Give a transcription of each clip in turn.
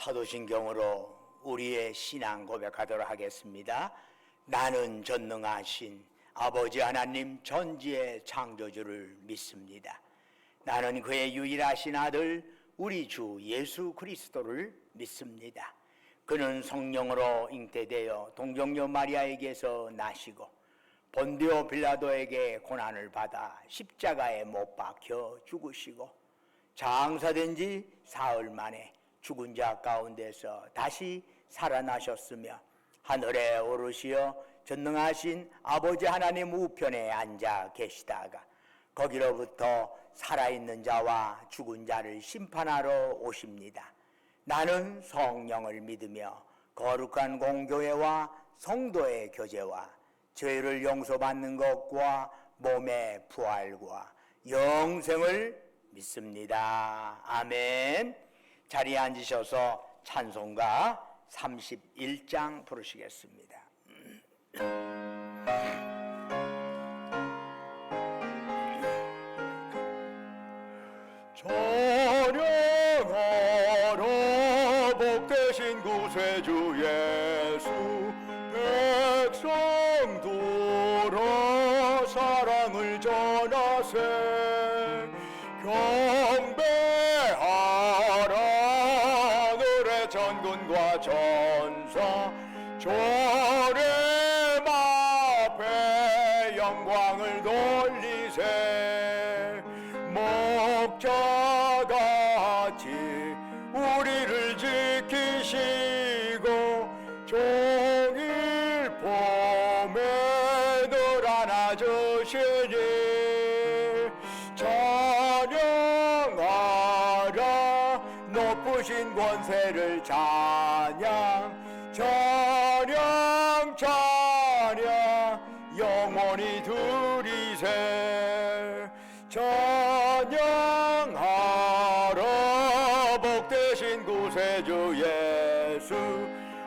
사도신경으로 우리의 신앙 고백하도록 하겠습니다. 나는 전능하신 아버지 하나님 전지의 창조주를 믿습니다. 나는 그의 유일하신 아들 우리 주 예수 그리스도를 믿습니다. 그는 성령으로 잉태되어 동정녀 마리아에게서 나시고 본디오 빌라도에게 고난을 받아 십자가에 못 박혀 죽으시고 장사된 지 사흘 만에 죽은 자 가운데서 다시 살아나셨으며 하늘에 오르시어 전능하신 아버지 하나님 우편에 앉아 계시다가 거기로부터 살아있는 자와 죽은 자를 심판하러 오십니다. 나는 성령을 믿으며 거룩한 공교회와 성도의 교제와 죄를 용서받는 것과 몸의 부활과 영생을 믿습니다. 아멘. 자리에 앉으셔서 찬송가 31장 부르시겠습니다. 찬양하라 복되신 구세주 예수 백성 돌아 사랑을 전하세 경배하라 하늘의 천군과 천사 조렘 앞에 영광을 돌리세 목자같이 우리를 지키시고 종일 봄에 늘 안아주시니 찬양하라 높으신 권세를 찬양 찬양 찬양 영원히 드리세 찬양하라 복되신 구세주 예수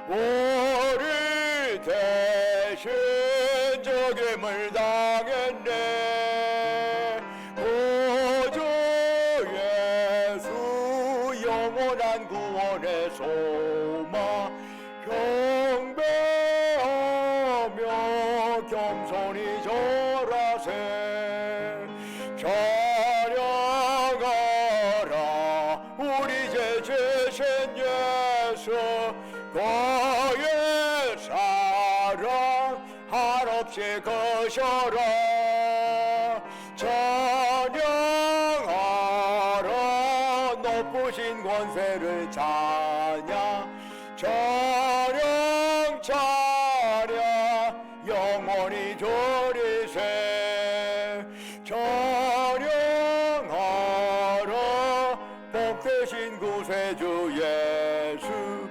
우리 대신 적임을 당했네 구주 예수 영원한 구원의 소망 경배하며 겸손히 절하세 찬양하라 우리 제 제신 예수 그의 사랑 한없이 거셔라 찬양하라 높으신 권세를 찬양 찬양 찬양 영원히 드리세 찬양하라 복되신 구세주 예수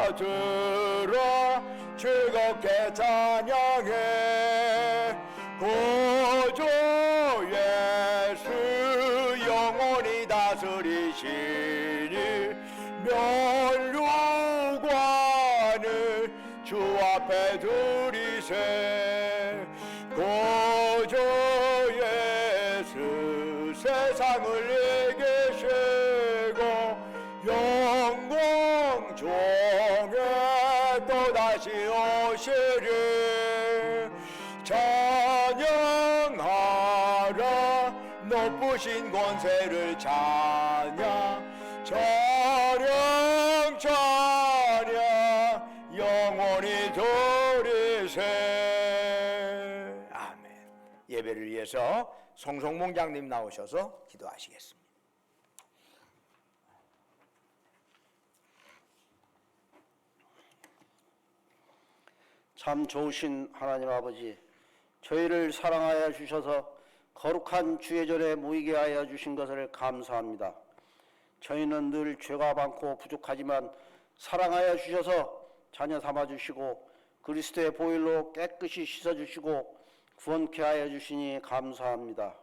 천사들아 즐겁게 찬양해 구주 예수 영원히 다스리시니 면류관을 주 앞에 드리세 구주 예수 세상을 이기시고 영광 중에 또다시 오시리 찬양하라 높으신 권세를 찬양 찬양 찬양 영원히 드리세 아멘. 예배를 위해서 송송몽장님 나오셔서 기도하시겠습니다. 참 좋으신 하나님 아버지, 저희를 사랑하여 주셔서 거룩한 주의 전에 모이게 하여 주신 것을 감사합니다. 저희는 늘 죄가 많고 부족하지만 사랑하여 주셔서 자녀 삼아 주시고 그리스도의 보혈로 깨끗이 씻어 주시고 구원케 하여 주시니 감사합니다.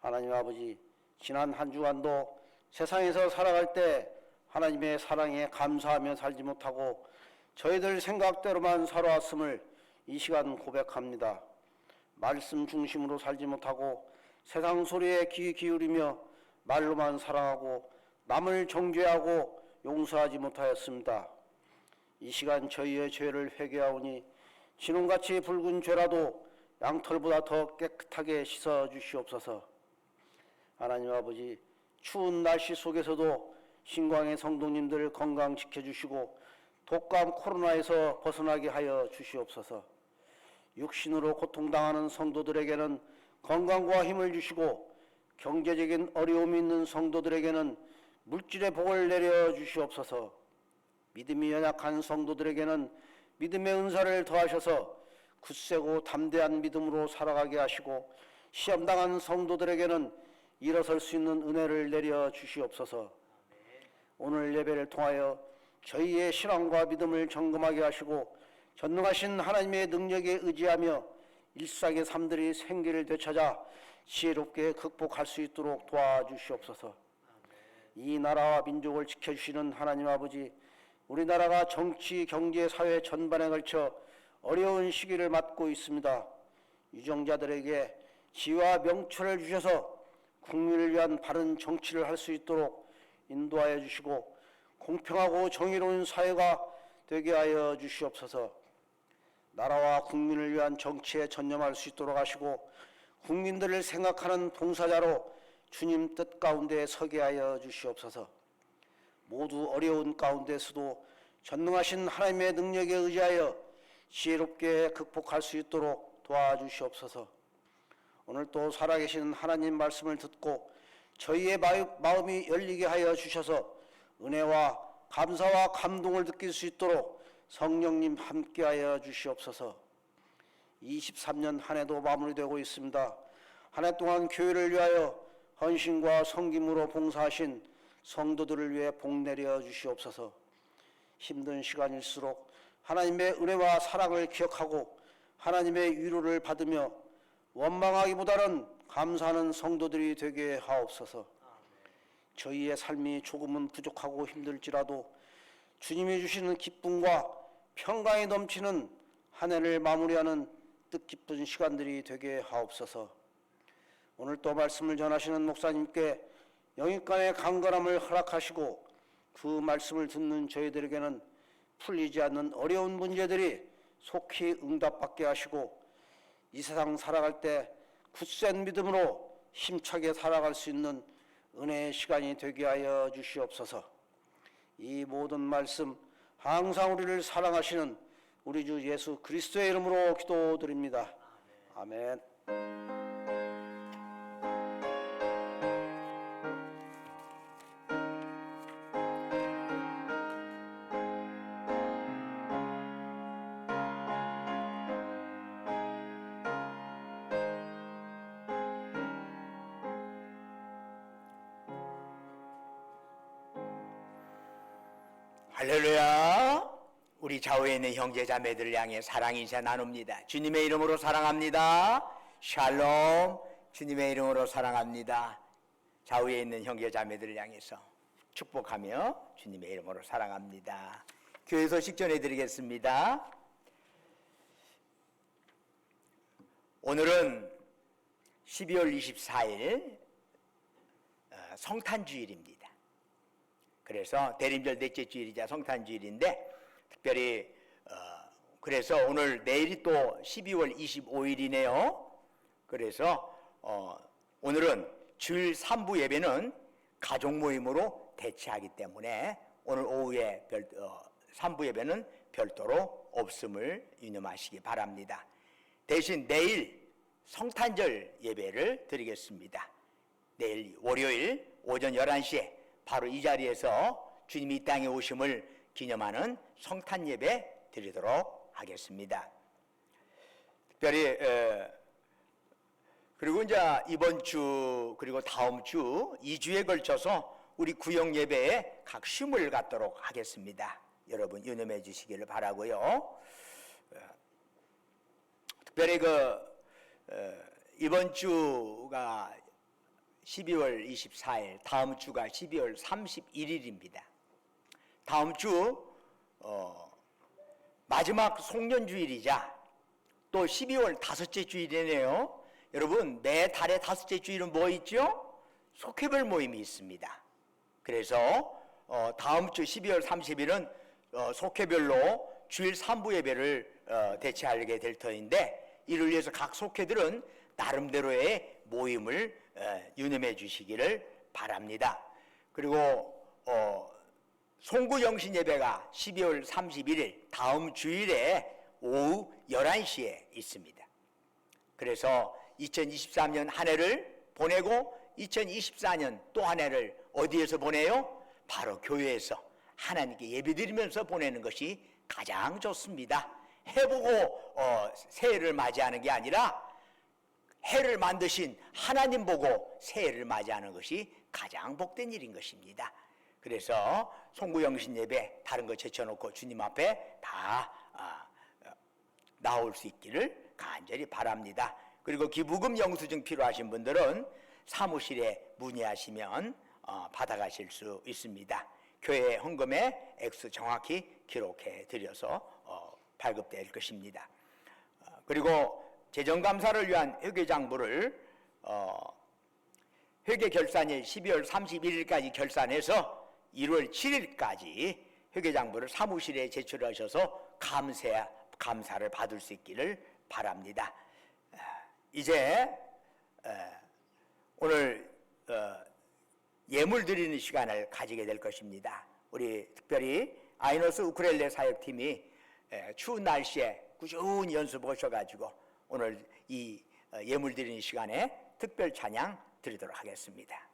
하나님 아버지, 지난 한 주간도 세상에서 살아갈 때 하나님의 사랑에 감사하며 살지 못하고 저희들 생각대로만 살아왔음을 이 시간 고백합니다. 말씀 중심으로 살지 못하고 세상 소리에 귀 기울이며 말로만 사랑하고 남을 정죄하고 용서하지 못하였습니다. 이 시간 저희의 죄를 회개하오니 진홍같이 붉은 죄라도 양털보다 더 깨끗하게 씻어 주시옵소서. 하나님 아버지, 추운 날씨 속에서도 신광의 성도님들 건강 지켜주시고 독감 코로나에서 벗어나게 하여 주시옵소서. 육신으로 고통당하는 성도들에게는 건강과 힘을 주시고 경제적인 어려움이 있는 성도들에게는 물질의 복을 내려 주시옵소서. 믿음이 연약한 성도들에게는 믿음의 은사를 더하셔서 굳세고 담대한 믿음으로 살아가게 하시고 시험당한 성도들에게는 일어설 수 있는 은혜를 내려 주시옵소서. 오늘 예배를 통하여 저희의 신앙과 믿음을 점검하게 하시고 전능하신 하나님의 능력에 의지하며 일상의 삶들이 생기를 되찾아 지혜롭게 극복할 수 있도록 도와주시옵소서. 이 나라와 민족을 지켜주시는 하나님 아버지, 우리나라가 정치, 경제, 사회 전반에 걸쳐 어려운 시기를 맞고 있습니다. 유정자들에게 지혜와 명철을 주셔서 국민을 위한 바른 정치를 할 수 있도록 인도하여 주시고 공평하고 정의로운 사회가 되게 하여 주시옵소서. 나라와 국민을 위한 정치에 전념할 수 있도록 하시고 국민들을 생각하는 봉사자로 주님 뜻 가운데 서게 하여 주시옵소서. 모두 어려운 가운데서도 전능하신 하나님의 능력에 의지하여 지혜롭게 극복할 수 있도록 도와주시옵소서. 오늘 또 살아계신 하나님 말씀을 듣고 저희의 마음이 열리게 하여 주셔서 은혜와 감사와 감동을 느낄 수 있도록 성령님 함께하여 주시옵소서. 23년 한 해도 마무리되고 있습니다. 한 해 동안 교회를 위하여 헌신과 섬김으로 봉사하신 성도들을 위해 복 내려 주시옵소서. 힘든 시간일수록 하나님의 은혜와 사랑을 기억하고 하나님의 위로를 받으며 원망하기보다는 감사하는 성도들이 되게 하옵소서. 저희의 삶이 조금은 부족하고 힘들지라도 주님이 주시는 기쁨과 평강이 넘치는 한 해를 마무리하는 뜻깊은 시간들이 되게 하옵소서. 오늘 또 말씀을 전하시는 목사님께 영육간의 강건함을 허락하시고 그 말씀을 듣는 저희들에게는 풀리지 않는 어려운 문제들이 속히 응답받게 하시고 이 세상 살아갈 때 굳센 믿음으로 힘차게 살아갈 수 있는 은혜의 시간이 되게 하여 주시옵소서. 이 모든 말씀 항상 우리를 사랑하시는 우리 주 예수 그리스도의 이름으로 기도드립니다. 아멘. 할렐루야. 우리 좌우에 있는 형제 자매들을 향해 사랑 인사 나눕니다. 주님의 이름으로 사랑합니다. 샬롬. 주님의 이름으로 사랑합니다. 좌우에 있는 형제 자매들을 향해서 축복하며 주님의 이름으로 사랑합니다. 교회 소식 전해드리겠습니다. 오늘은 12월 24일 성탄주일입니다. 그래서 대림절 넷째 주일이자 성탄주일인데 특별히 그래서 오늘 내일이 또 12월 25일이네요. 그래서 오늘은 주일 3부 예배는 가족 모임으로 대체하기 때문에 오늘 오후에 3부 예배는 별도로 없음을 유념하시기 바랍니다. 대신 내일 성탄절 예배를 드리겠습니다. 내일 월요일 오전 11시에 바로 이 자리에서 주님이 이 땅에 오심을 기념하는 성탄 예배 드리도록 하겠습니다. 특별히 그리고 이제 이번 주 그리고 다음 주 2주에 걸쳐서 우리 구역 예배에 각 쉼을 갖도록 하겠습니다. 여러분 유념해 주시기를 바라고요. 특별히 이번 주가 12월 24일, 다음 주가 12월 31일입니다. 다음 주 마지막 송년주일이자 또 12월 다섯째 주일이네요. 여러분 매 달의 다섯째 주일은 뭐 있죠? 속회별 모임이 있습니다. 그래서 다음 주 12월 30일은 속회별로 주일 3부 예배를 대체하게 될 터인데, 이를 위해서 각 속회들은 나름대로의 모임을 유념해 주시기를 바랍니다. 그리고 송구 영신 예배가 12월 31일 다음 주일에 오후 11시에 있습니다. 그래서 2023년 한 해를 보내고 2024년 또 한 해를 어디에서 보내요? 바로 교회에서 하나님께 예배드리면서 보내는 것이 가장 좋습니다. 해보고 새해를 맞이하는 게 아니라 해를 만드신 하나님 보고 새해를 맞이하는 것이 가장 복된 일인 것입니다. 그래서 송구영신 예배 다른 거 제쳐놓고 주님 앞에 다 나올 수 있기를 간절히 바랍니다. 그리고 기부금 영수증 필요하신 분들은 사무실에 문의하시면 받아가실 수 있습니다. 교회 헌금의 액수 정확히 기록해 드려서 발급될 것입니다. 그리고 재정감사를 위한 회계장부를 회계결산일 12월 31일까지 결산해서 1월 7일까지 회계장부를 사무실에 제출하셔서 감사를 받을 수 있기를 바랍니다. 이제 오늘 예물 드리는 시간을 가지게 될 것입니다. 우리 특별히 아이노스 우크렐레 사역팀이 추운 날씨에 꾸준히 연습 오셔가지고 오늘 이 예물 드리는 시간에 특별 찬양 드리도록 하겠습니다.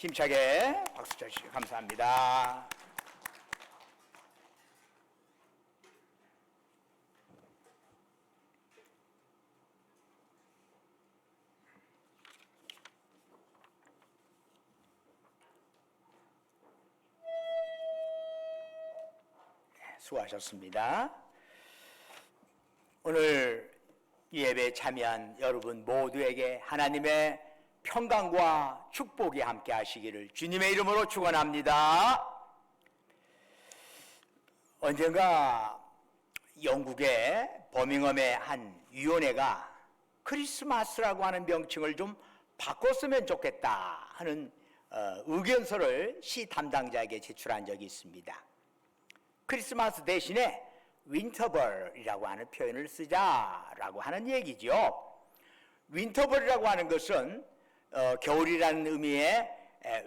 힘차게 박수 쳐주시기 감사합니다. 수고하셨습니다. 오늘 예배에 참여한 여러분 모두에게 하나님의 평강과 축복이 함께 하시기를 주님의 이름으로 축원합니다. 언젠가 영국의 버밍엄의 한 위원회가 크리스마스라고 하는 명칭을 좀 바꿨으면 좋겠다 하는 의견서를 시 담당자에게 제출한 적이 있습니다. 크리스마스 대신에 윈터벌이라고 하는 표현을 쓰자라고 하는 얘기죠. 윈터벌이라고 하는 것은 겨울이라는 의미의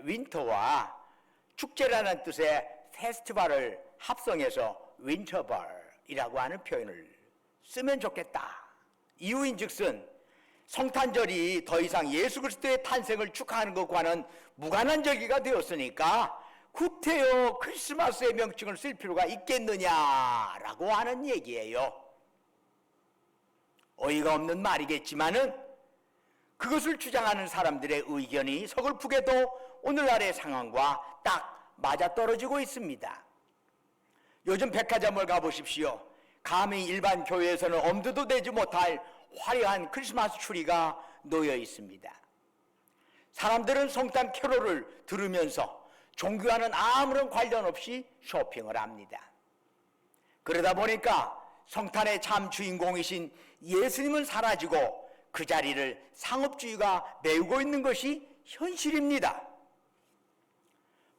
윈터와 축제라는 뜻의 페스티벌을 합성해서 윈터벌이라고 하는 표현을 쓰면 좋겠다. 이유인즉슨 성탄절이 더 이상 예수 그리스도의 탄생을 축하하는 것과는 무관한 절기가 되었으니까 구태여 크리스마스의 명칭을 쓸 필요가 있겠느냐라고 하는 얘기예요. 어이가 없는 말이겠지만은 그것을 주장하는 사람들의 의견이 서글프게도 오늘날의 상황과 딱 맞아떨어지고 있습니다. 요즘 백화점을 가보십시오. 감히 일반 교회에서는 엄두도 내지 못할 화려한 크리스마스 추리가 놓여 있습니다. 사람들은 성탄 캐롤을 들으면서 종교와는 아무런 관련 없이 쇼핑을 합니다. 그러다 보니까 성탄의 참 주인공이신 예수님은 사라지고 그 자리를 상업주의가 메우고 있는 것이 현실입니다.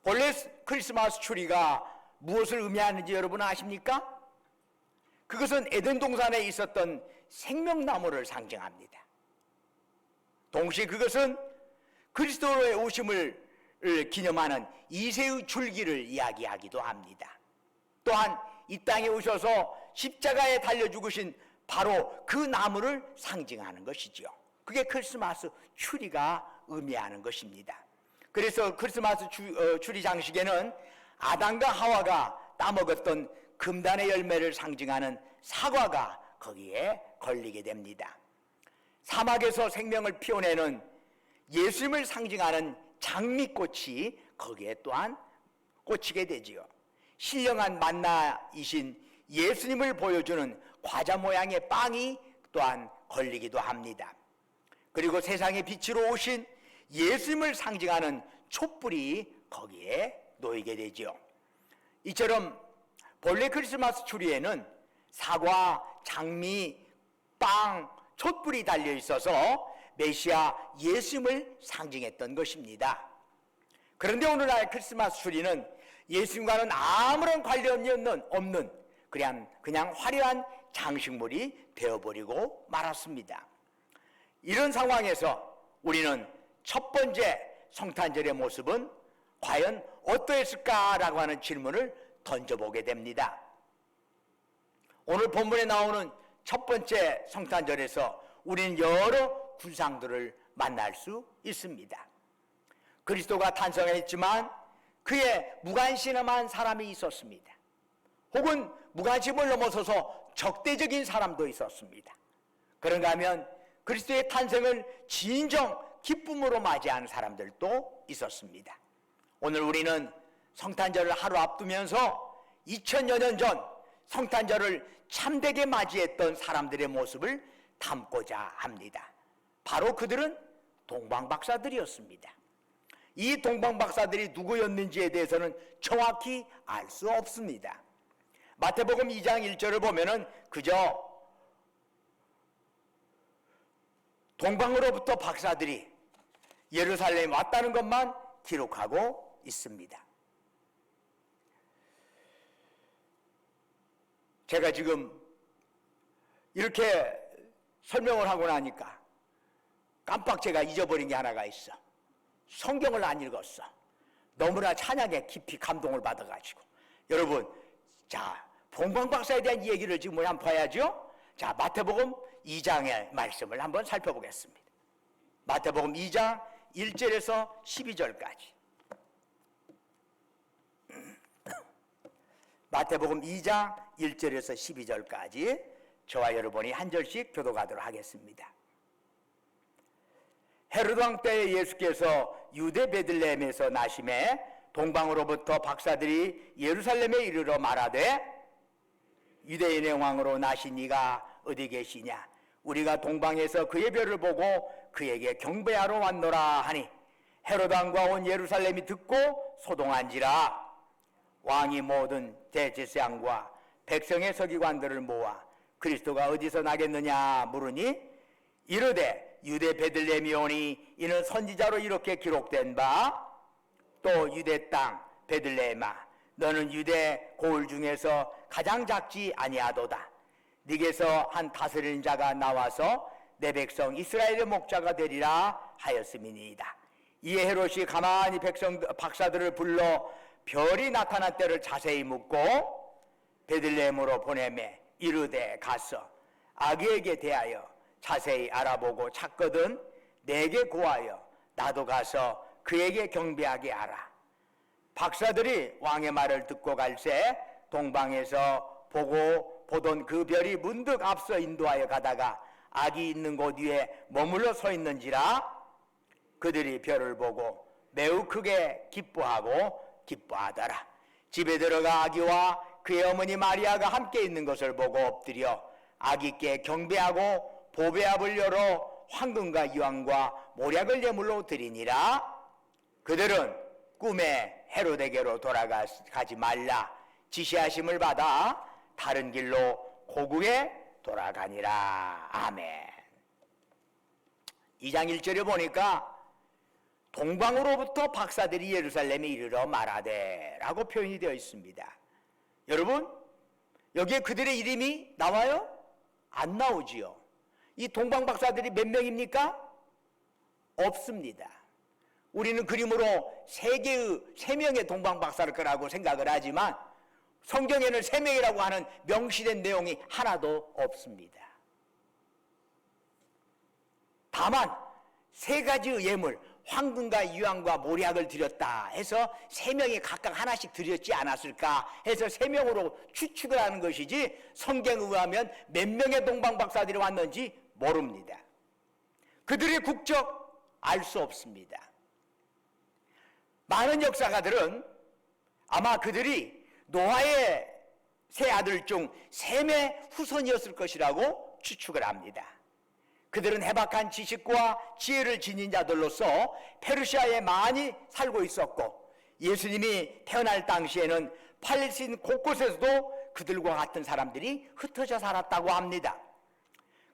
본래 크리스마스 추리가 무엇을 의미하는지 여러분 아십니까? 그것은 에덴 동산에 있었던 생명나무를 상징합니다. 동시에 그것은 그리스도의 오심을 기념하는 이새의 줄기를 이야기하기도 합니다. 또한 이 땅에 오셔서 십자가에 달려 죽으신 바로 그 나무를 상징하는 것이지요. 그게 크리스마스 추리가 의미하는 것입니다. 그래서 크리스마스 추리 장식에는 아담과 하와가 따먹었던 금단의 열매를 상징하는 사과가 거기에 걸리게 됩니다. 사막에서 생명을 피워내는 예수님을 상징하는 장미꽃이 거기에 또한 꽂히게 되지요. 신령한 만나이신 예수님을 보여주는 과자 모양의 빵이 또한 걸리기도 합니다. 그리고 세상의 빛으로 오신 예수님을 상징하는 촛불이 거기에 놓이게 되지요. 이처럼 본래 크리스마스 추리에는 사과, 장미, 빵, 촛불이 달려 있어서 메시아 예수님을 상징했던 것입니다. 그런데 오늘날 크리스마스 추리는 예수님과는 아무런 관련이 없는 그냥 화려한 장식물이 되어버리고 말았습니다. 이런 상황에서 우리는 첫 번째 성탄절의 모습은 과연 어떠했을까라고 하는 질문을 던져보게 됩니다. 오늘 본문에 나오는 첫 번째 성탄절에서 우리는 여러 군상들을 만날 수 있습니다. 그리스도가 탄생했지만 그의 무관심한 사람이 있었습니다. 혹은 무관심을 넘어서서 적대적인 사람도 있었습니다. 그런가 하면 그리스도의 탄생을 진정 기쁨으로 맞이하는 사람들도 있었습니다. 오늘 우리는 성탄절을 하루 앞두면서 2000여 년 전 성탄절을 참되게 맞이했던 사람들의 모습을 담고자 합니다. 바로 그들은 동방박사들이었습니다. 이 동방박사들이 누구였는지에 대해서는 정확히 알 수 없습니다. 마태복음 2장 1절을 보면은 그저 동방으로부터 박사들이 예루살렘에 왔다는 것만 기록하고 있습니다. 제가 지금 이렇게 설명을 하고 나니까 깜빡 제가 잊어버린 게 하나가 있어. 성경을 안 읽었어. 너무나 찬양에 깊이 감동을 받아가지고. 여러분, 자, 동방박사에 대한 얘기를 지금 한번 봐야죠. 자, 마태복음 2장의 말씀을 한번 살펴보겠습니다. 마태복음 2장 1절에서 12절까지. 마태복음 2장 1절에서 12절까지 저와 여러분이 한 절씩 교독하도록 하겠습니다. 헤로드 왕 때에 예수께서 유대 베들레헴에서 나심에 동방으로부터 박사들이 예루살렘에 이르러 말하되 유대인의 왕으로 나신 이가 어디 계시냐? 우리가 동방에서 그의 별을 보고 그에게 경배하러 왔노라 하니 헤로드 왕과 온 예루살렘이 듣고 소동한지라. 왕이 모든 대제사장과 백성의 서기관들을 모아 그리스도가 어디서 나겠느냐 물으니 이르되 유대 베들레헴이 오니 이는 선지자로 이렇게 기록된 바 또 유대 땅 베들레헴아 너는 유대 고을 중에서 가장 작지 아니하도다. 네게서 한 다스리는 자가 나와서 내 백성 이스라엘의 목자가 되리라 하였음이니이다. 이에 헤롯이 가만히 박사들을 불러 별이 나타난 때를 자세히 묻고 베들레헴으로 보내매 이르되 가서 아기에게 대하여 자세히 알아보고 찾거든 내게 고하여 나도 가서 그에게 경배하게 하라. 박사들이 왕의 말을 듣고 갈새 동방에서 보던 그 별이 문득 앞서 인도하여 가다가 아기 있는 곳 위에 머물러 서 있는지라. 그들이 별을 보고 매우 크게 기뻐하더라. 집에 들어가 아기와 그의 어머니 마리아가 함께 있는 것을 보고 엎드려 아기께 경배하고 보배압을 열어 황금과 이왕과 모략을 예물로 드리니라. 그들은 꿈에 헤로데게로 돌아가지 말라 지시하심을 받아 다른 길로 고국에 돌아가니라. 아멘. 2장 1절에 보니까 동방으로부터 박사들이 예루살렘에 이르러 말하되 라고 표현이 되어 있습니다. 여러분 여기에 그들의 이름이 나와요? 안 나오지요. 이 동방 박사들이 몇 명입니까? 없습니다. 우리는 그림으로 세 명의 동방 박사일 거라고 생각을 하지만 성경에는 3명이라고 하는 명시된 내용이 하나도 없습니다. 다만 3가지의 예물 황금과 이왕과 모략을 드렸다 해서 3명이 각각 하나씩 드렸지 않았을까 해서 3명으로 추측을 하는 것이지 성경에 의하면 몇 명의 동방 박사들이 왔는지 모릅니다. 그들의 국적 알 수 없습니다. 많은 역사가들은 아마 그들이 노아의 세 아들 중 셈의 후손이었을 것이라고 추측을 합니다. 그들은 해박한 지식과 지혜를 지닌 자들로서 페르시아에 많이 살고 있었고 예수님이 태어날 당시에는 팔레스틴 곳곳에서도 그들과 같은 사람들이 흩어져 살았다고 합니다.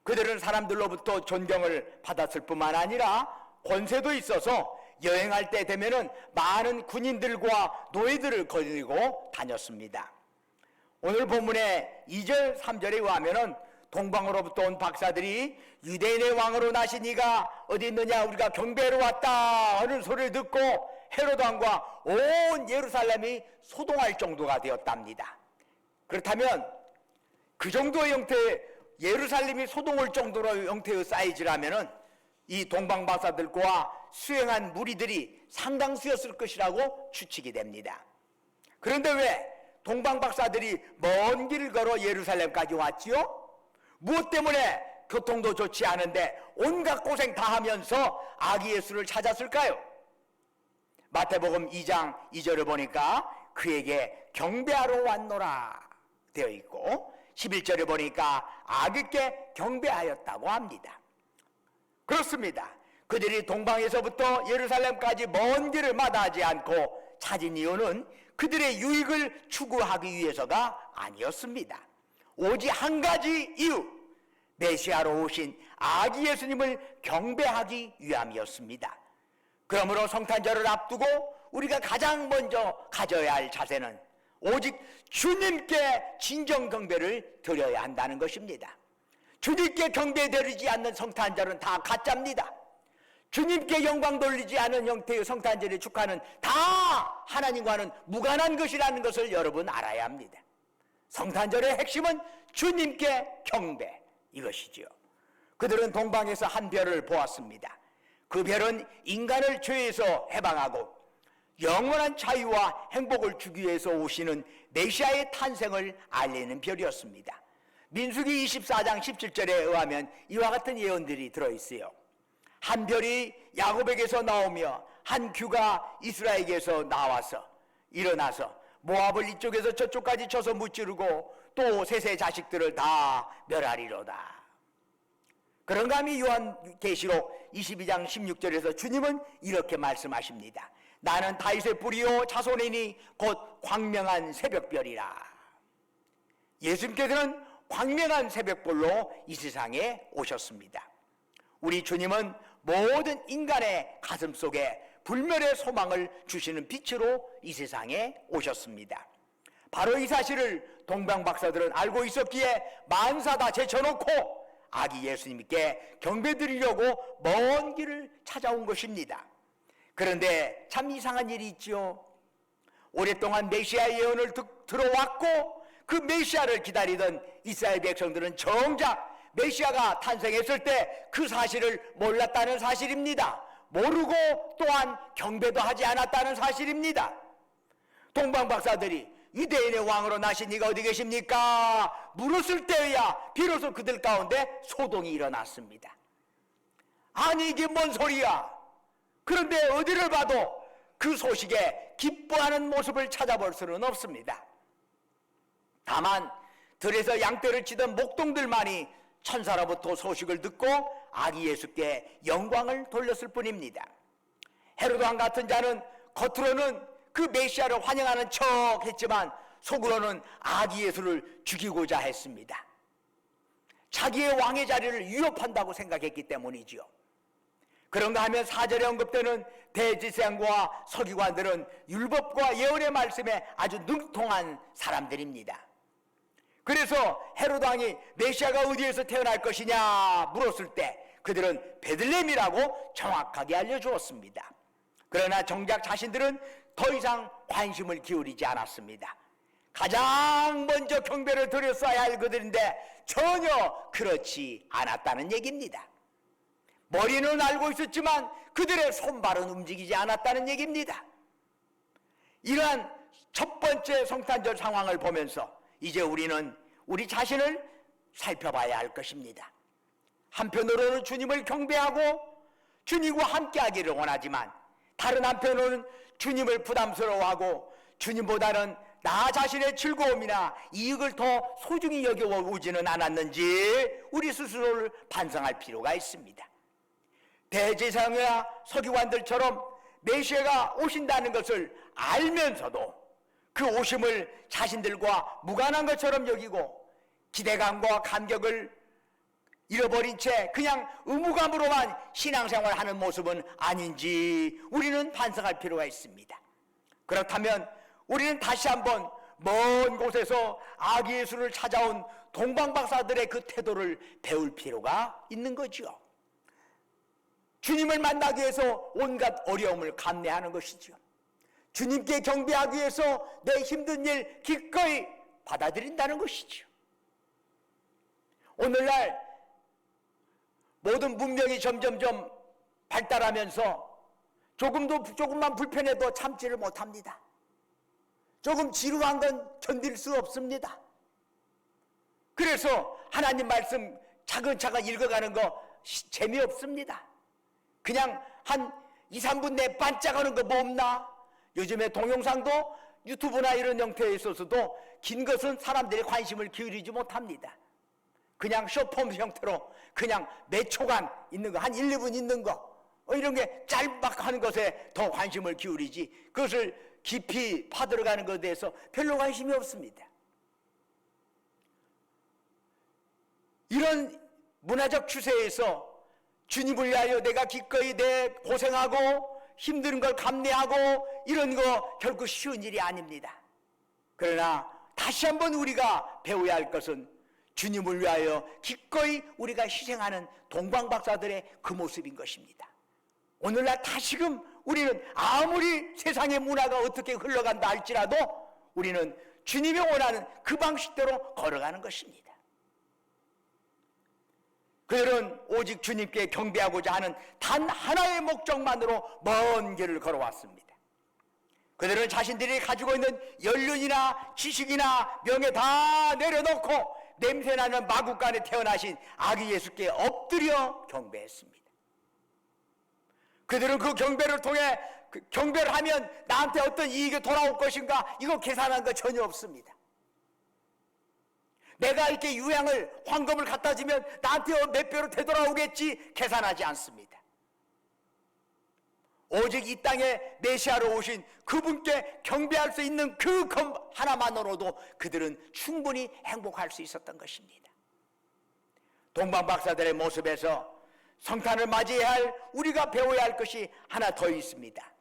그들은 사람들로부터 존경을 받았을 뿐만 아니라 권세도 있어서 여행할 때 되면은 많은 군인들과 노예들을 거느리고 다녔습니다. 오늘 본문의 2절 3절에 의하면은 동방으로부터 온 박사들이 유대인의 왕으로 나신 이가 어디 있느냐 우리가 경배하러 왔다 하는 소리를 듣고 헤로드 왕과 온 예루살렘이 소동할 정도가 되었답니다. 그렇다면 그 정도의 형태의 예루살렘이 소동할 정도로 형태의 사이즈라면은 이 동방 박사들과 수행한 무리들이 상당수였을 것이라고 추측이 됩니다. 그런데 왜 동방 박사들이 먼 길을 걸어 예루살렘까지 왔지요? 무엇 때문에 교통도 좋지 않은데 온갖 고생 다 하면서 아기 예수를 찾았을까요? 마태복음 2장 2절을 보니까 그에게 경배하러 왔노라 되어 있고 11절에 보니까 아기께 경배하였다고 합니다. 그렇습니다. 그들이 동방에서부터 예루살렘까지 먼 길을 마다하지 않고 찾은 이유는 그들의 유익을 추구하기 위해서가 아니었습니다. 오직 한 가지 이유, 메시아로 오신 아기 예수님을 경배하기 위함이었습니다. 그러므로 성탄절을 앞두고 우리가 가장 먼저 가져야 할 자세는 오직 주님께 진정 경배를 드려야 한다는 것입니다. 주님께 경배 드리지 않는 성탄절은 다 가짜입니다. 주님께 영광 돌리지 않은 형태의 성탄절의 축하는 다 하나님과는 무관한 것이라는 것을 여러분 알아야 합니다. 성탄절의 핵심은 주님께 경배, 이것이지요. 그들은 동방에서 한 별을 보았습니다. 그 별은 인간을 죄에서 해방하고 영원한 자유와 행복을 주기 위해서 오시는 메시아의 탄생을 알리는 별이었습니다. 민수기 24장 17절에 의하면 이와 같은 예언들이 들어있어요. 한 별이 야곱에게서 나오며 한 규가 이스라엘에게서 나와서 일어나서 모압을 이쪽에서 저쪽까지 쳐서 무찌르고 또 셋의 자식들을 다 멸하리로다. 그런가 하면 요한계시록 22장 16절에서 주님은 이렇게 말씀하십니다. 나는 다윗의 뿌리요 자손이니 곧 광명한 새벽별이라. 예수님께서는 광명한 새벽별로 이 세상에 오셨습니다. 우리 주님은 모든 인간의 가슴 속에 불멸의 소망을 주시는 빛으로 이 세상에 오셨습니다. 바로 이 사실을 동방박사들은 알고 있었기에 만사 다 제쳐놓고 아기 예수님께 경배드리려고 먼 길을 찾아온 것입니다. 그런데 참 이상한 일이 있죠. 오랫동안 메시아 예언을 들어왔고 그 메시아를 기다리던 이스라엘 백성들은 정작 메시아가 탄생했을 때 그 사실을 몰랐다는 사실입니다. 모르고 또한 경배도 하지 않았다는 사실입니다. 동방박사들이 유대인의 왕으로 나신 이가 어디 계십니까? 물었을 때야 비로소 그들 가운데 소동이 일어났습니다. 아니 이게 뭔 소리야? 그런데 어디를 봐도 그 소식에 기뻐하는 모습을 찾아볼 수는 없습니다. 다만 들에서 양떼를 치던 목동들만이 천사로부터 소식을 듣고 아기 예수께 영광을 돌렸을 뿐입니다. 헤로드 왕 같은 자는 겉으로는 그 메시아를 환영하는 척 했지만 속으로는 아기 예수를 죽이고자 했습니다. 자기의 왕의 자리를 위협한다고 생각했기 때문이지요. 그런가 하면 4절에 언급되는 대제사장과 서기관들은 율법과 예언의 말씀에 아주 능통한 사람들입니다. 그래서 헤로드 왕이 메시아가 어디에서 태어날 것이냐 물었을 때 그들은 베들레헴이라고 정확하게 알려주었습니다. 그러나 정작 자신들은 더 이상 관심을 기울이지 않았습니다. 가장 먼저 경배를 드렸어야 할 그들인데 전혀 그렇지 않았다는 얘기입니다. 머리는 알고 있었지만 그들의 손발은 움직이지 않았다는 얘기입니다. 이러한 첫 번째 성탄절 상황을 보면서 이제 우리는 우리 자신을 살펴봐야 할 것입니다. 한편으로는 주님을 경배하고 주님과 함께하기를 원하지만 다른 한편으로는 주님을 부담스러워하고 주님보다는 나 자신의 즐거움이나 이익을 더 소중히 여겨오지는 않았는지 우리 스스로를 반성할 필요가 있습니다. 대제사장이나 서기관들처럼 메시아가 오신다는 것을 알면서도 그 오심을 자신들과 무관한 것처럼 여기고 기대감과 감격을 잃어버린 채 그냥 의무감으로만 신앙생활을 하는 모습은 아닌지 우리는 반성할 필요가 있습니다. 그렇다면 우리는 다시 한번 먼 곳에서 아기 예수를 찾아온 동방박사들의 그 태도를 배울 필요가 있는 거죠. 주님을 만나기 위해서 온갖 어려움을 감내하는 것이죠. 주님께 경배하기 위해서 내 힘든 일 기꺼이 받아들인다는 것이죠. 오늘날 모든 문명이 점점점 발달하면서 조금만 불편해도 참지를 못합니다. 조금 지루한 건 견딜 수 없습니다. 그래서 하나님 말씀 차근차근 읽어가는 거 재미없습니다. 그냥 한 2, 3분 내 반짝하는 거 뭐 없나? 요즘에 동영상도 유튜브나 이런 형태에 있어서도 긴 것은 사람들이 관심을 기울이지 못합니다. 그냥 쇼폼 형태로 그냥 몇 초간 있는 거, 한 1, 2분 있는 거 이런 게 짤막 하는 것에 더 관심을 기울이지 그것을 깊이 파들어가는 것에 대해서 별로 관심이 없습니다. 이런 문화적 추세에서 주님을 위하여 내가 기꺼이 내 고생하고 힘든 걸 감내하고 이런 거 결코 쉬운 일이 아닙니다. 그러나 다시 한번 우리가 배워야 할 것은 주님을 위하여 기꺼이 우리가 희생하는 동방박사들의 그 모습인 것입니다. 오늘날 다시금 우리는 아무리 세상의 문화가 어떻게 흘러간다 할지라도 우리는 주님이 원하는 그 방식대로 걸어가는 것입니다. 그들은 오직 주님께 경배하고자 하는 단 하나의 목적만으로 먼 길을 걸어왔습니다. 그들은 자신들이 가지고 있는 연륜이나 지식이나 명예 다 내려놓고 냄새나는 마국간에 태어나신 아기 예수께 엎드려 경배했습니다. 그들은 그 경배를 통해 경배를 하면 나한테 어떤 이익이 돌아올 것인가, 이거 계산한 거 전혀 없습니다. 내가 이렇게 유향을, 황금을 갖다 주면 나한테 몇 배로 되돌아오겠지 계산하지 않습니다. 오직 이 땅에 메시아로 오신 그분께 경배할 수 있는 그 하나만으로도 그들은 충분히 행복할 수 있었던 것입니다. 동방박사들의 모습에서 성탄을 맞이해야 할, 우리가 배워야 할 것이 하나 더 있습니다.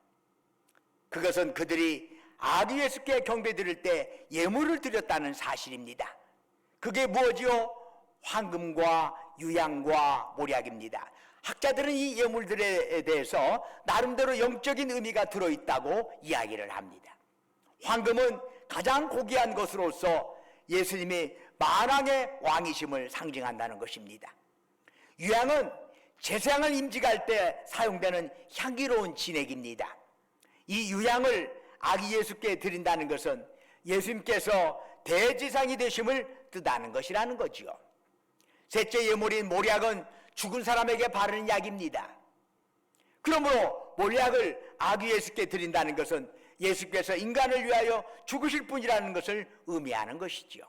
그것은 그들이 아기 예수께 경배 드릴 때 예물을 드렸다는 사실입니다. 그게 무엇이요? 황금과 유향과 몰약입니다. 학자들은 이 예물들에 대해서 나름대로 영적인 의미가 들어있다고 이야기를 합니다. 황금은 가장 고귀한 것으로서 예수님이 만왕의 왕이심을 상징한다는 것입니다. 유향은 제사장을 임직할 때 사용되는 향기로운 진액입니다. 이 유향을 아기 예수께 드린다는 것은 예수님께서 대제사장이 되심을 뜻하는 것이라는 거지요. 셋째 예물인 몰약은 죽은 사람에게 바르는 약입니다. 그러므로 몰약을 아기 예수께 드린다는 것은 예수께서 인간을 위하여 죽으실 분이라는 것을 의미하는 것이지요.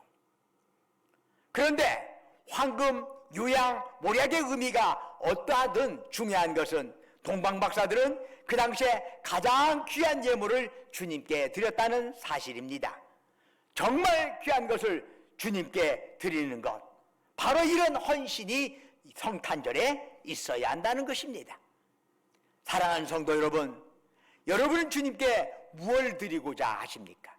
그런데 황금, 유향, 몰약의 의미가 어떠하든 중요한 것은 동방박사들은 그 당시에 가장 귀한 예물을 주님께 드렸다는 사실입니다. 정말 귀한 것을 주님께 드리는 것, 바로 이런 헌신이 성탄절에 있어야 한다는 것입니다. 사랑하는 성도 여러분, 여러분은 주님께 무엇을 드리고자 하십니까?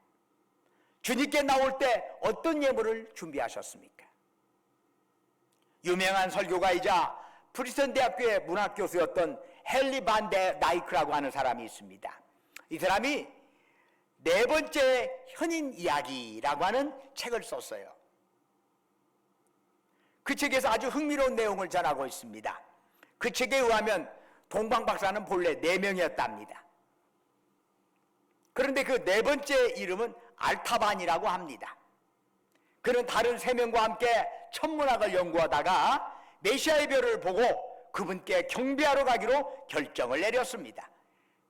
주님께 나올 때 어떤 예물을 준비하셨습니까? 유명한 설교가이자 프리스턴 대학교의 문학교수였던 헨리 반 데 나이크라고 하는 사람이 있습니다. 이 사람이 네 번째 현인 이야기라고 하는 책을 썼어요. 그 책에서 아주 흥미로운 내용을 전하고 있습니다. 그 책에 의하면 동방박사는 본래 4명이었답니다. 그런데 그 네 번째 이름은 알타반이라고 합니다. 그는 다른 3명과 함께 천문학을 연구하다가 메시아의 별을 보고 그분께 경배하러 가기로 결정을 내렸습니다.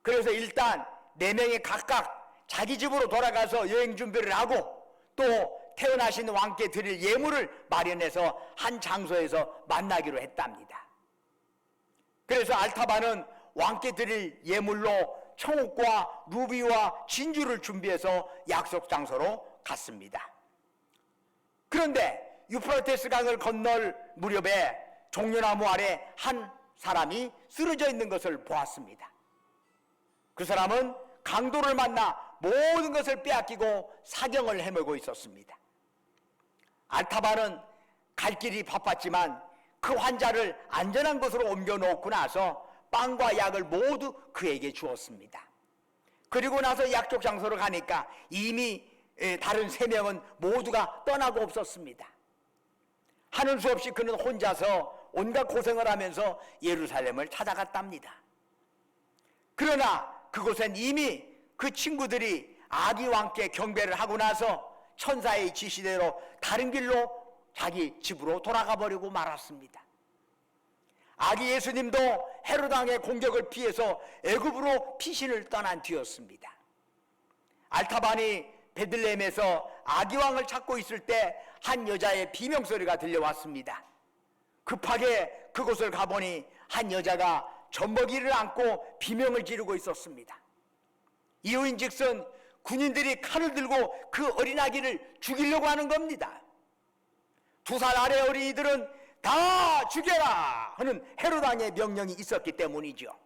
그래서 일단 4명이 각각 자기 집으로 돌아가서 여행 준비를 하고 또 태어나신 왕께 드릴 예물을 마련해서 한 장소에서 만나기로 했답니다. 그래서 알타반은 왕께 드릴 예물로 청옥과 루비와 진주를 준비해서 약속 장소로 갔습니다. 그런데 유프라테스 강을 건널 무렵에 종려나무 아래 한 사람이 쓰러져 있는 것을 보았습니다. 그 사람은 강도를 만나 모든 것을 빼앗기고 사경을 헤매고 있었습니다. 알타반은 갈 길이 바빴지만 그 환자를 안전한 곳으로 옮겨놓고 나서 빵과 약을 모두 그에게 주었습니다. 그리고 나서 약속 장소로 가니까 이미 다른 3명은 모두가 떠나고 없었습니다. 하는 수 없이 그는 혼자서 온갖 고생을 하면서 예루살렘을 찾아갔답니다. 그러나 그곳엔 이미 그 친구들이 아기 왕께 경배를 하고 나서 천사의 지시대로 다른 길로 자기 집으로 돌아가 버리고 말았습니다. 아기 예수님도 헤롯 왕의 공격을 피해서 애굽으로 피신을 떠난 뒤였습니다. 알타반이 베들레헴에서 아기 왕을 찾고 있을 때 한 여자의 비명소리가 들려왔습니다. 급하게 그곳을 가보니 한 여자가 젖먹이를 안고 비명을 지르고 있었습니다. 이유인즉슨 군인들이 칼을 들고 그 어린아기를 죽이려고 하는 겁니다. 2살 아래 어린이들은 다 죽여라 하는 헤롯 왕의 명령이 있었기 때문이죠.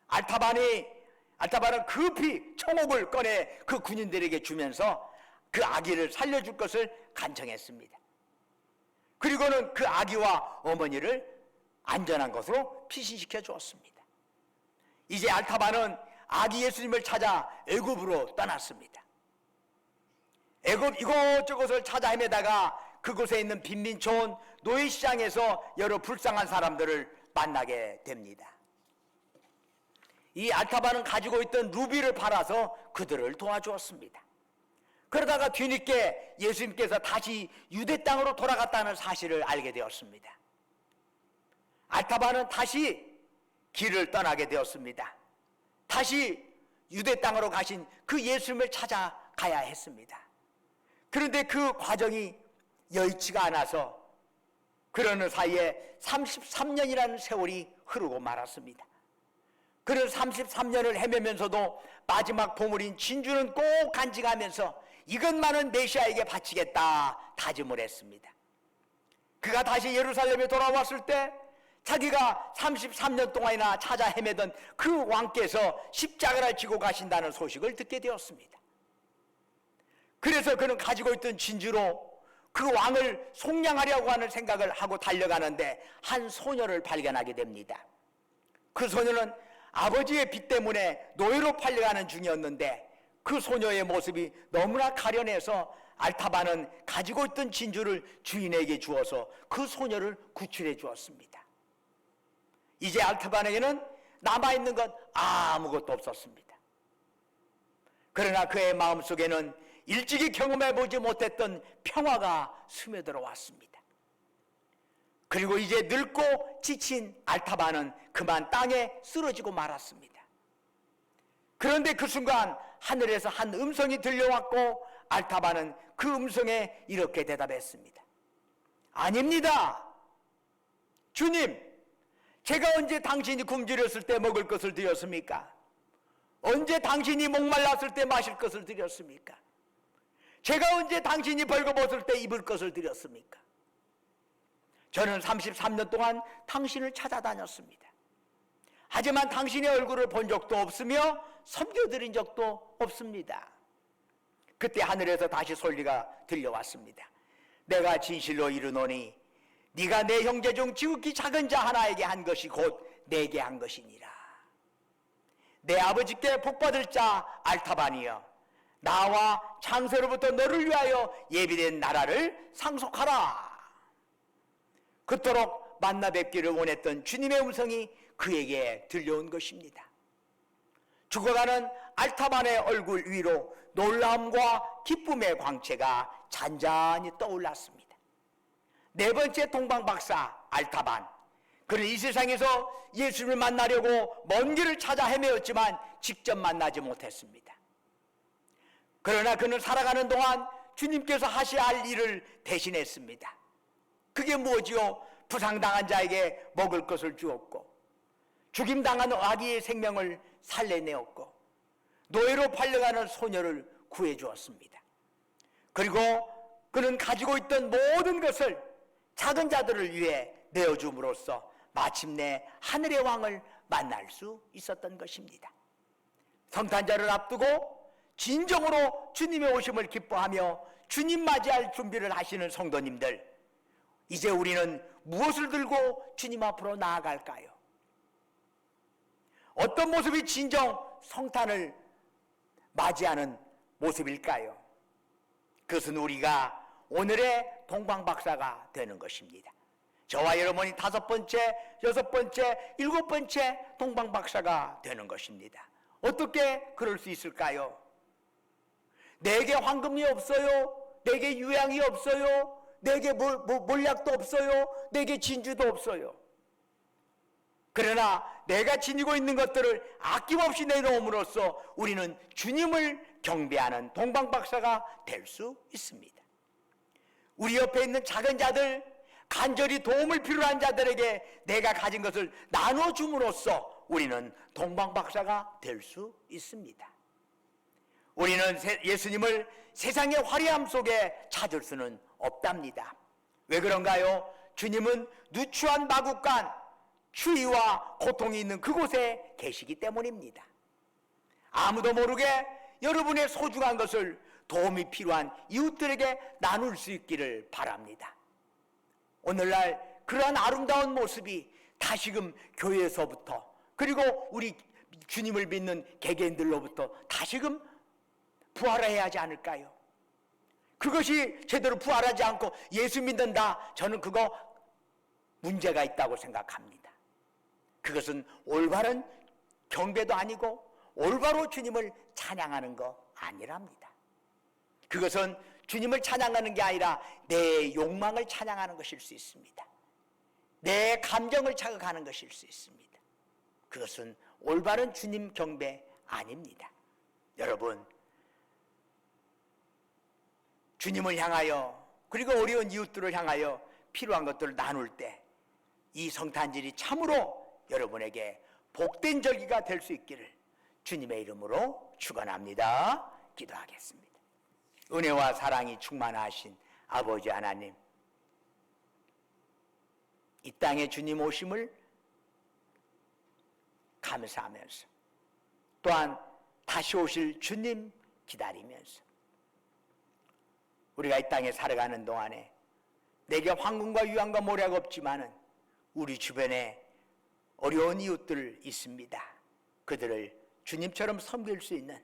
알타반은 급히 청옥을 꺼내 그 군인들에게 주면서 그 아기를 살려줄 것을 간청했습니다. 그리고는 그 아기와 어머니를 안전한 곳으로 피신시켜 주었습니다. 이제 알타반은 아기 예수님을 찾아 애굽으로 떠났습니다. 애굽 이곳저곳을 찾아 헤매다가 그곳에 있는 빈민촌 노예시장에서 여러 불쌍한 사람들을 만나게 됩니다. 이 알타바는 가지고 있던 루비를 팔아서 그들을 도와주었습니다. 그러다가 뒤늦게 예수님께서 다시 유대 땅으로 돌아갔다는 사실을 알게 되었습니다. 알타바는 다시 길을 떠나게 되었습니다. 다시 유대 땅으로 가신 그 예수님을 찾아가야 했습니다. 그런데 그 과정이 여의치가 않아서 그러는 사이에 33년이라는 세월이 흐르고 말았습니다. 그런 33년을 헤매면서도 마지막 보물인 진주는 꼭 간직하면서 이것만은 메시아에게 바치겠다 다짐을 했습니다. 그가 다시 예루살렘에 돌아왔을 때 자기가 33년 동안이나 찾아 헤매던 그 왕께서 십자가를 지고 가신다는 소식을 듣게 되었습니다. 그래서 그는 가지고 있던 진주로 그 왕을 속량하려고 하는 생각을 하고 달려가는데 한 소녀를 발견하게 됩니다. 그 소녀는 아버지의 빚 때문에 노예로 팔려가는 중이었는데 그 소녀의 모습이 너무나 가련해서 알타바는 가지고 있던 진주를 주인에게 주어서 그 소녀를 구출해 주었습니다. 이제 알타바에게는 남아있는 것 아무것도 없었습니다. 그러나 그의 마음속에는 일찍이 경험해보지 못했던 평화가 스며들어 왔습니다. 그리고 이제 늙고 지친 알타바는 그만 땅에 쓰러지고 말았습니다. 그런데 그 순간 하늘에서 한 음성이 들려왔고 알타바는 그 음성에 이렇게 대답했습니다. 아닙니다. 주님, 제가 언제 당신이 굶주렸을 때 먹을 것을 드렸습니까? 언제 당신이 목말랐을 때 마실 것을 드렸습니까? 제가 언제 당신이 벌거벗을 때 입을 것을 드렸습니까? 저는 33년 동안 당신을 찾아다녔습니다. 하지만 당신의 얼굴을 본 적도 없으며 섬겨드린 적도 없습니다. 그때 하늘에서 다시 소리가 들려왔습니다. 내가 진실로 이르노니 네가 내 형제 중 지극히 작은 자 하나에게 한 것이 곧 내게 한 것이니라. 내 아버지께 복받을 자 알타바니여, 나와 창세로부터 너를 위하여 예비된 나라를 상속하라. 그토록 만나 뵙기를 원했던 주님의 음성이 그에게 들려온 것입니다. 죽어가는 알타반의 얼굴 위로 놀라움과 기쁨의 광채가 잔잔히 떠올랐습니다. 네 번째 동방박사 알타반, 그는 이 세상에서 예수를 만나려고 먼 길을 찾아 헤매었지만 직접 만나지 못했습니다. 그러나 그는 살아가는 동안 주님께서 하셔야 할 일을 대신했습니다. 그게 무엇이요? 부상당한 자에게 먹을 것을 주었고, 죽임당한 아기의 생명을 살려내었고, 노예로 팔려가는 소녀를 구해주었습니다. 그리고 그는 가지고 있던 모든 것을 작은 자들을 위해 내어줌으로써 마침내 하늘의 왕을 만날 수 있었던 것입니다. 성탄절을 앞두고 진정으로 주님의 오심을 기뻐하며 주님 맞이할 준비를 하시는 성도님들, 이제 우리는 무엇을 들고 주님 앞으로 나아갈까요? 어떤 모습이 진정 성탄을 맞이하는 모습일까요? 그것은 우리가 오늘의 동방박사가 되는 것입니다. 저와 여러분이 5번째, 6번째, 7번째 동방박사가 되는 것입니다. 어떻게 그럴 수 있을까요? 내게 황금이 없어요. 내게 유향이 없어요. 내게 몰약도 없어요. 내게 진주도 없어요. 그러나 내가 지니고 있는 것들을 아낌없이 내놓음으로써 우리는 주님을 경배하는 동방박사가 될 수 있습니다. 우리 옆에 있는 작은 자들, 간절히 도움을 필요한 자들에게 내가 가진 것을 나눠줌으로써 우리는 동방박사가 될 수 있습니다. 우리는 예수님을 세상의 화려함 속에 찾을 수는 없답니다. 왜 그런가요? 주님은 누추한 마국간, 추위와 고통이 있는 그곳에 계시기 때문입니다. 아무도 모르게 여러분의 소중한 것을 도움이 필요한 이웃들에게 나눌 수 있기를 바랍니다. 오늘날 그러한 아름다운 모습이 다시금 교회에서부터, 그리고 우리 주님을 믿는 개개인들로부터 다시금 부활해야 하지 않을까요? 그것이 제대로 부활하지 않고 예수 믿는다, 저는 그거 문제가 있다고 생각합니다. 그것은 올바른 경배도 아니고 올바로 주님을 찬양하는 거 아니랍니다. 그것은 주님을 찬양하는 게 아니라 내 욕망을 찬양하는 것일 수 있습니다. 내 감정을 자극하는 것일 수 있습니다. 그것은 올바른 주님 경배 아닙니다. 여러분, 주님을 향하여 그리고 어려운 이웃들을 향하여 필요한 것들을 나눌 때 이 성탄절이 참으로 여러분에게 복된 절기가 될 수 있기를 주님의 이름으로 축원합니다. 기도하겠습니다. 은혜와 사랑이 충만하신 아버지 하나님, 이 땅에 주님 오심을 감사하면서 또한 다시 오실 주님 기다리면서 우리가 이 땅에 살아가는 동안에 내게 황금과 유황과 모래가 없지만은 우리 주변에 어려운 이웃들 있습니다. 그들을 주님처럼 섬길 수 있는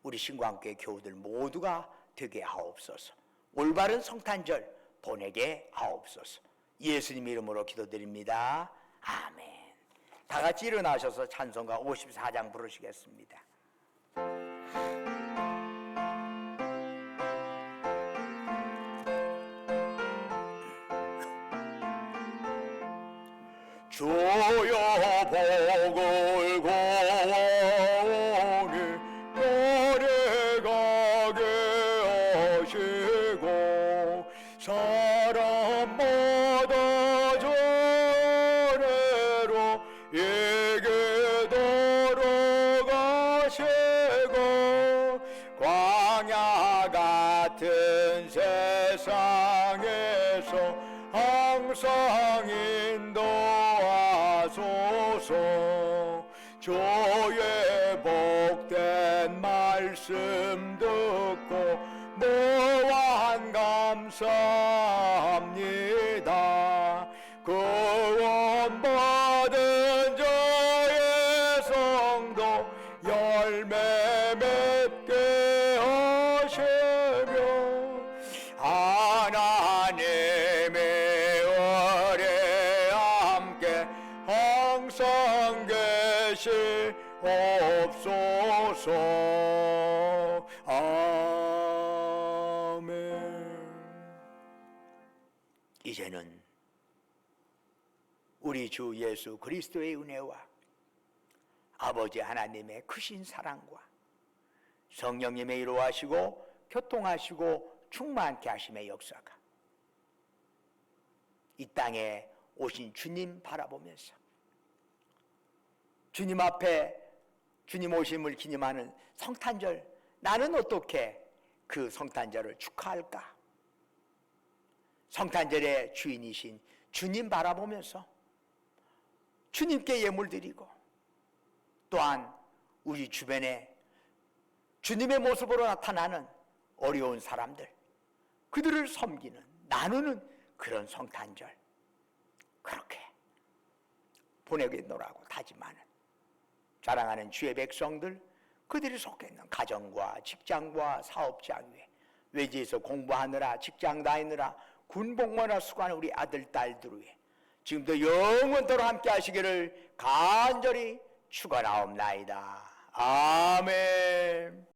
우리 신광교회 교우들 모두가 되게 하옵소서. 올바른 성탄절 보내게 하옵소서. 예수님 이름으로 기도드립니다. 아멘. 다 같이 일어나셔서 찬송가 54장 부르시겠습니다. 주여 복을 구하오니 노래가게 하시고 사람마다 전례로 이게 돌아가시고 광야 같은 세상에서 항상 인도하소서. 주의 복된 말씀 듣고 무한 감사합니다. 구원받은 저의 성도 열매 맺게 하시며 하나님의 은혜 함께 항상 계시 옵소서. 아멘. 이제는 우리 주 예수 그리스도의 은혜와 아버지 하나님의 크신 사랑과 성령님의 이루하시고 교통하시고 충만케 하심의 역사가 이 땅에 오신 주님 바라보면서 주님 앞에 주님 오심을 기념하는 성탄절, 나는 어떻게 그 성탄절을 축하할까? 성탄절의 주인이신 주님 바라보면서 주님께 예물 드리고 또한 우리 주변에 주님의 모습으로 나타나는 어려운 사람들, 그들을 섬기는, 나누는 그런 성탄절 그렇게 보내겠노라고 다짐하는 자랑하는 주의 백성들, 그들이 속해 있는 가정과 직장과 사업장 위에 외지에서 공부하느라 직장 다니느라 군복무하느라 수고하는 우리 아들 딸들 위해 지금도 영원토록 함께 하시기를 간절히 축원하옵나이다. 아멘.